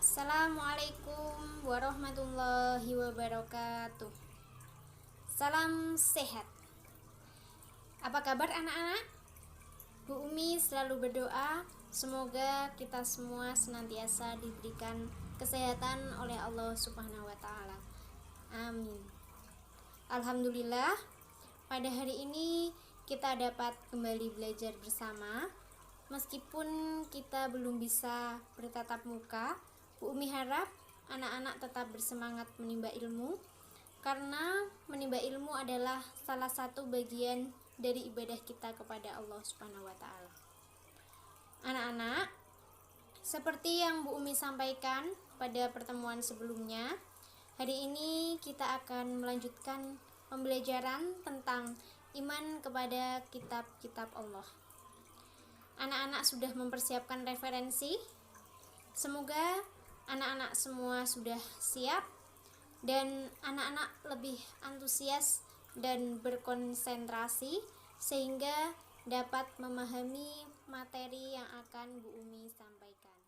Assalamualaikum warahmatullahi wabarakatuh. Salam sehat. Apa kabar anak-anak? Bu Umi selalu berdoa semoga kita semua senantiasa diberikan kesehatan oleh Allah Subhanahu wa taala. Amin. Alhamdulillah, pada hari ini kita dapat kembali belajar bersama. Meskipun kita belum bisa bertatap muka, Bu Umi harap anak-anak tetap bersemangat menimba ilmu, karena menimba ilmu adalah salah satu bagian dari ibadah kita kepada Allah Subhanahu wa taala. Anak-anak, seperti yang Bu Umi sampaikan pada pertemuan sebelumnya, hari ini kita akan melanjutkan pembelajaran tentang iman kepada kitab-kitab Allah. Anak-anak sudah mempersiapkan referensi. Semoga anak-anak semua sudah siap dan anak-anak lebih antusias dan berkonsentrasi sehingga dapat memahami materi yang akan Bu Umi sampaikan.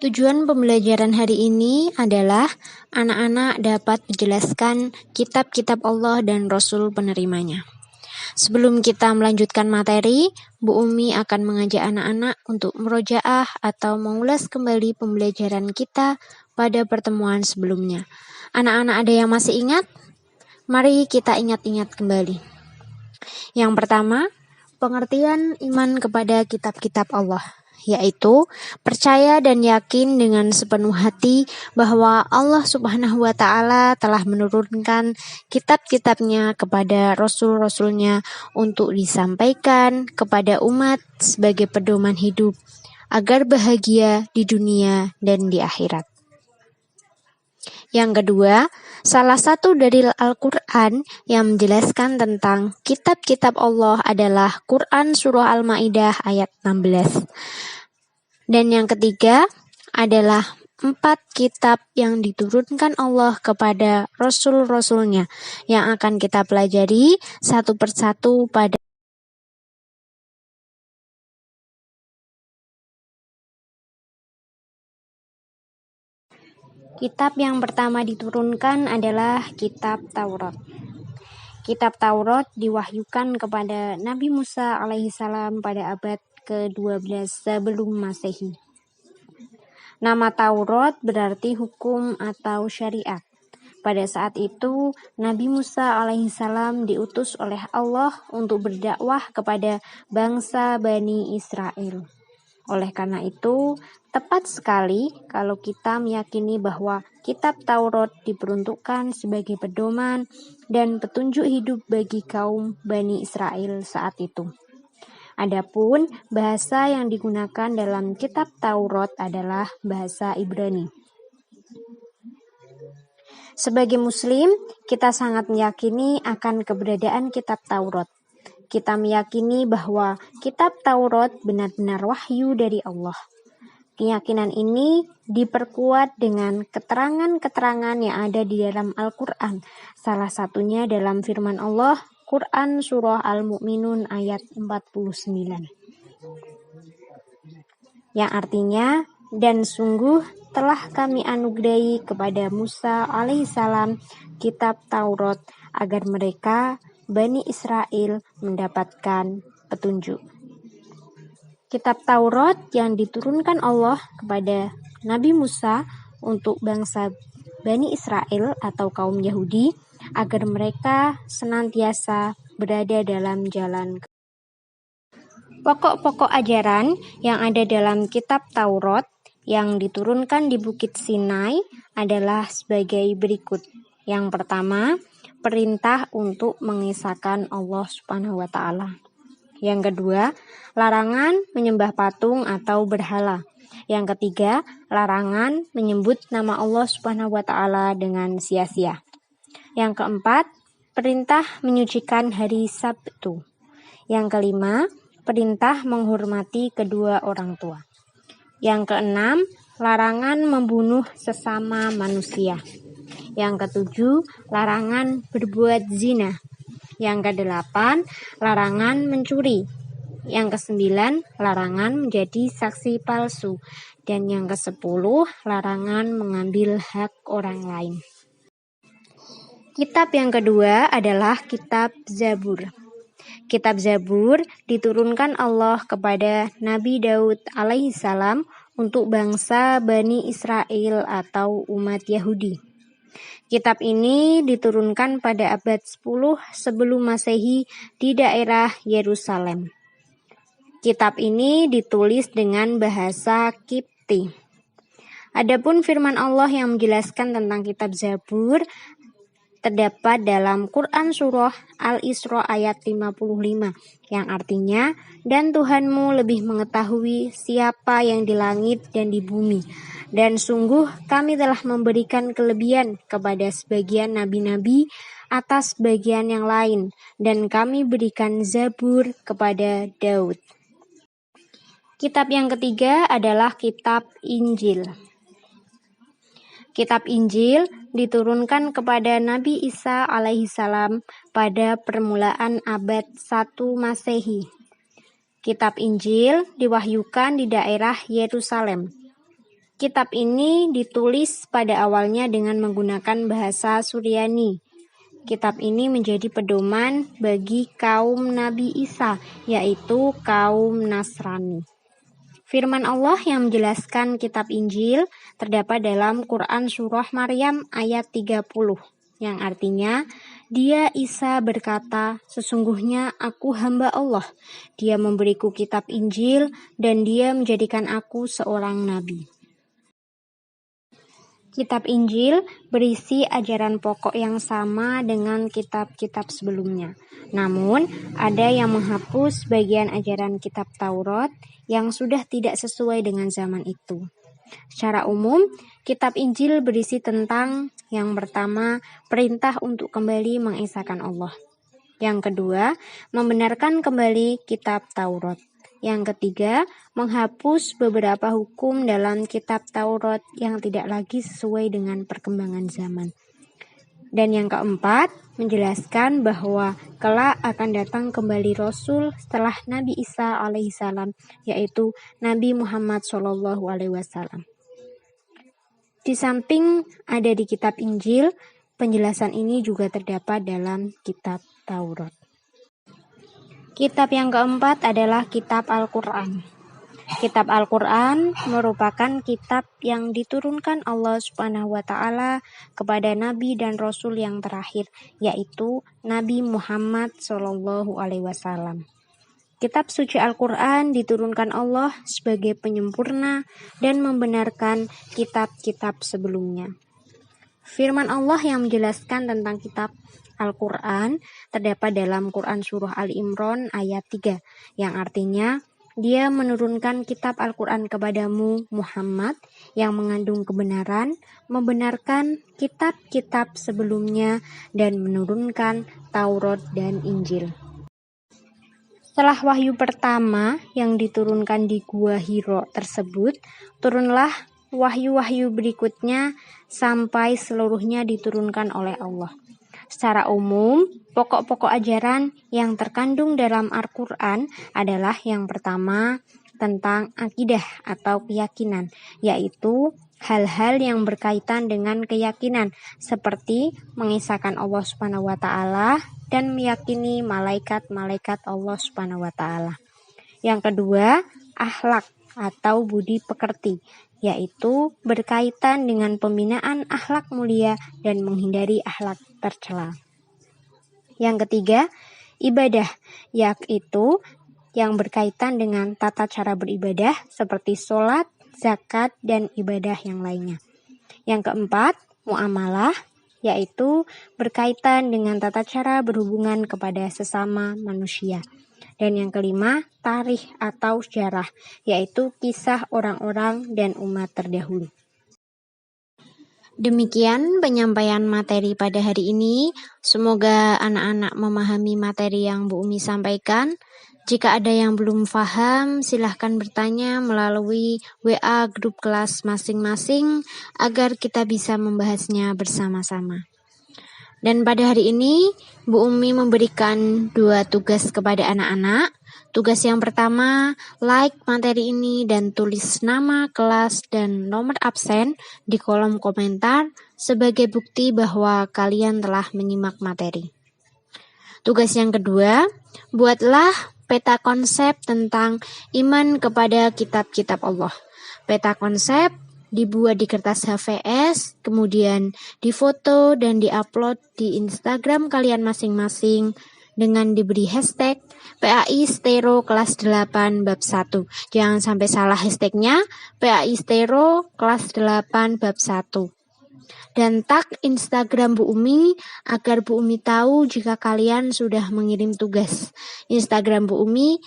Tujuan pembelajaran hari ini adalah anak-anak dapat menjelaskan kitab-kitab Allah dan Rasul penerimanya. Sebelum kita melanjutkan materi, Bu Umi akan mengajak anak-anak untuk murojaah atau mengulas kembali pembelajaran kita pada pertemuan sebelumnya. Anak-anak ada yang masih ingat? Mari kita ingat-ingat kembali. Yang pertama, pengertian iman kepada kitab-kitab Allah, yaitu percaya dan yakin dengan sepenuh hati bahwa Allah Subhanahu wa taala telah menurunkan kitab-kitabnya kepada rasul-rasulnya untuk disampaikan kepada umat sebagai pedoman hidup agar bahagia di dunia dan di akhirat. Yang kedua, salah satu dalil Al-Quran yang menjelaskan tentang kitab-kitab Allah adalah Quran Surah Al-Ma'idah ayat 16. Dan yang ketiga adalah 4 kitab yang diturunkan Allah kepada Rasul-Rasulnya yang akan kita pelajari satu persatu pada kitab yang pertama diturunkan adalah kitab Taurat. Kitab Taurat diwahyukan kepada Nabi Musa alaihissalam pada abad ke-12 sebelum Masehi. Nama Taurat berarti hukum atau syariat. Pada saat itu, Nabi Musa alaihissalam diutus oleh Allah untuk berdakwah kepada bangsa Bani Israel. Oleh karena itu, tepat sekali kalau kita meyakini bahwa kitab Taurat diperuntukkan sebagai pedoman dan petunjuk hidup bagi kaum Bani Israel saat itu. Adapun bahasa yang digunakan dalam kitab Taurat adalah bahasa Ibrani. Sebagai Muslim, kita sangat meyakini akan keberadaan kitab Taurat. Kita meyakini bahwa kitab Taurat benar-benar wahyu dari Allah. Keyakinan ini diperkuat dengan keterangan-keterangan yang ada di dalam Al-Quran. Salah satunya dalam firman Allah, Quran Surah Al-Mu'minun ayat 49. Yang artinya, dan sungguh telah kami anugerahi kepada Musa alaihissalam kitab Taurat agar mereka, Bani Israel, mendapatkan petunjuk. Kitab Taurat yang diturunkan Allah kepada Nabi Musa untuk bangsa Bani Israel atau kaum Yahudi agar mereka senantiasa berada dalam jalan. Pokok-pokok ajaran yang ada dalam kitab Taurat yang diturunkan di Bukit Sinai adalah sebagai berikut. Yang pertama, perintah untuk mengesahkan Allah Subhanahu wa taala. Yang kedua, larangan menyembah patung atau berhala. Yang ketiga, larangan menyebut nama Allah Subhanahu wa taala dengan sia-sia. Yang keempat, perintah menyucikan hari Sabtu. Yang kelima, perintah menghormati kedua orang tua. Yang keenam, larangan membunuh sesama manusia. Yang ketujuh, larangan berbuat zina. Yang kedelapan, larangan mencuri. Yang kesembilan, larangan menjadi saksi palsu. Dan yang kesepuluh, larangan mengambil hak orang lain. Kitab yang kedua adalah kitab Zabur. Kitab Zabur diturunkan Allah kepada Nabi Daud alaihissalam untuk bangsa Bani Israel atau umat Yahudi. Kitab ini diturunkan pada abad 10 sebelum Masehi di daerah Yerusalem. Kitab ini ditulis dengan bahasa Kipti. Adapun firman Allah yang menjelaskan tentang kitab Zabur terdapat dalam Quran Surah Al-Isra ayat 55 yang artinya, dan Tuhanmu lebih mengetahui siapa yang di langit dan di bumi, dan sungguh kami telah memberikan kelebihan kepada sebagian nabi-nabi atas bagian yang lain, dan kami berikan Zabur kepada Daud. Kitab yang ketiga adalah kitab Injil. Kitab Injil diturunkan kepada Nabi Isa alaihissalam pada permulaan abad 1 Masehi. Kitab Injil diwahyukan di daerah Yerusalem. Kitab ini ditulis pada awalnya dengan menggunakan bahasa Suryani. Kitab ini menjadi pedoman bagi kaum Nabi Isa, yaitu kaum Nasrani. Firman Allah yang menjelaskan kitab Injil terdapat dalam Quran Surah Maryam ayat 30, yang artinya, dia Isa berkata, sesungguhnya aku hamba Allah, dia memberiku kitab Injil dan dia menjadikan aku seorang nabi. Kitab Injil berisi ajaran pokok yang sama dengan kitab-kitab sebelumnya. Namun, ada yang menghapus bagian ajaran kitab Taurat yang sudah tidak sesuai dengan zaman itu. Secara umum, kitab Injil berisi tentang yang pertama, perintah untuk kembali mengesahkan Allah. Yang kedua, membenarkan kembali kitab Taurat. Yang ketiga, menghapus beberapa hukum dalam kitab Taurat yang tidak lagi sesuai dengan perkembangan zaman. Dan yang keempat, menjelaskan bahwa kelak akan datang kembali Rasul setelah Nabi Isa alaihissalam, yaitu Nabi Muhammad SAW. Di samping ada di kitab Injil, penjelasan ini juga terdapat dalam kitab Taurat. Kitab yang keempat adalah kitab Al-Quran. Kitab Al-Quran merupakan kitab yang diturunkan Allah Subhanahu wa taala kepada nabi dan rasul yang terakhir, yaitu Nabi Muhammad SAW. Kitab suci Al-Quran diturunkan Allah sebagai penyempurna dan membenarkan kitab-kitab sebelumnya. Firman Allah yang menjelaskan tentang kitab Al-Quran terdapat dalam Quran Surah Ali Imran ayat 3, yang artinya, dia menurunkan kitab Al-Quran kepadamu Muhammad yang mengandung kebenaran, membenarkan kitab-kitab sebelumnya, dan menurunkan Taurat dan Injil. Setelah wahyu pertama yang diturunkan di Gua Hiro tersebut, turunlah wahyu-wahyu berikutnya sampai seluruhnya diturunkan oleh Allah. Secara umum, pokok-pokok ajaran yang terkandung dalam Al-Quran adalah yang pertama tentang akidah atau keyakinan, yaitu hal-hal yang berkaitan dengan keyakinan seperti mengisahkan Allah Subhanahu wa taala dan meyakini malaikat-malaikat Allah Subhanahu wa taala. Yang kedua, akhlak atau budi pekerti, yaitu berkaitan dengan pembinaan akhlak mulia dan menghindari akhlak tercela. Yang ketiga, ibadah, yaitu yang berkaitan dengan tata cara beribadah seperti sholat, zakat, dan ibadah yang lainnya. Yang keempat, muamalah, yaitu berkaitan dengan tata cara berhubungan kepada sesama manusia. Dan yang kelima, tarikh atau sejarah, yaitu kisah orang-orang dan umat terdahulu. Demikian penyampaian materi pada hari ini. Semoga anak-anak memahami materi yang Bu Umi sampaikan. Jika ada yang belum paham, silahkan bertanya melalui WA grup kelas masing-masing agar kita bisa membahasnya bersama-sama. Dan pada hari ini, Bu Umi memberikan 2 tugas kepada anak-anak. Tugas yang pertama, like materi ini dan tulis nama, kelas, dan nomor absen di kolom komentar sebagai bukti bahwa kalian telah menyimak materi. Tugas yang kedua, buatlah peta konsep tentang iman kepada kitab-kitab Allah. Peta konsep dibuat di kertas HVS, kemudian difoto dan diupload di Instagram kalian masing-masing dengan diberi hashtag PAI Stero kelas 8 bab 1. Jangan sampai salah hashtagnya, PAI Stero kelas 8 bab 1. Dan tag Instagram Bu Umi agar Bu Umi tahu jika kalian sudah mengirim tugas. Instagram Bu Umi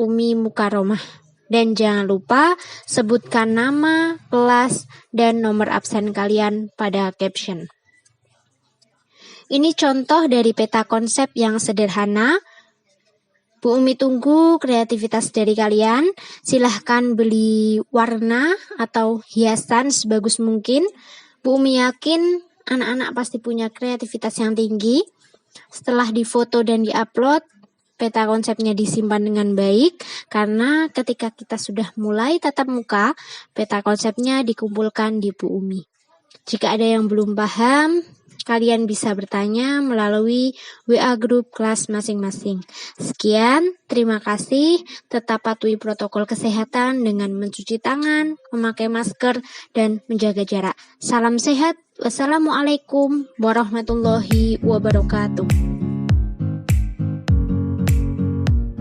@umimukaromah. Dan jangan lupa sebutkan nama, kelas, dan nomor absen kalian pada caption. Ini contoh dari peta konsep yang sederhana. Bu Umi tunggu kreativitas dari kalian. Silahkan beli warna atau hiasan sebagus mungkin. Bu Umi yakin anak-anak pasti punya kreativitas yang tinggi. Setelah difoto dan diupload, peta konsepnya disimpan dengan baik, karena ketika kita sudah mulai tatap muka, peta konsepnya dikumpulkan di Bu Umi. Jika ada yang belum paham, kalian bisa bertanya melalui WA grup kelas masing-masing. Sekian, terima kasih. Tetap patuhi protokol kesehatan dengan mencuci tangan, memakai masker, dan menjaga jarak. Salam sehat. Wassalamualaikum warahmatullahi wabarakatuh.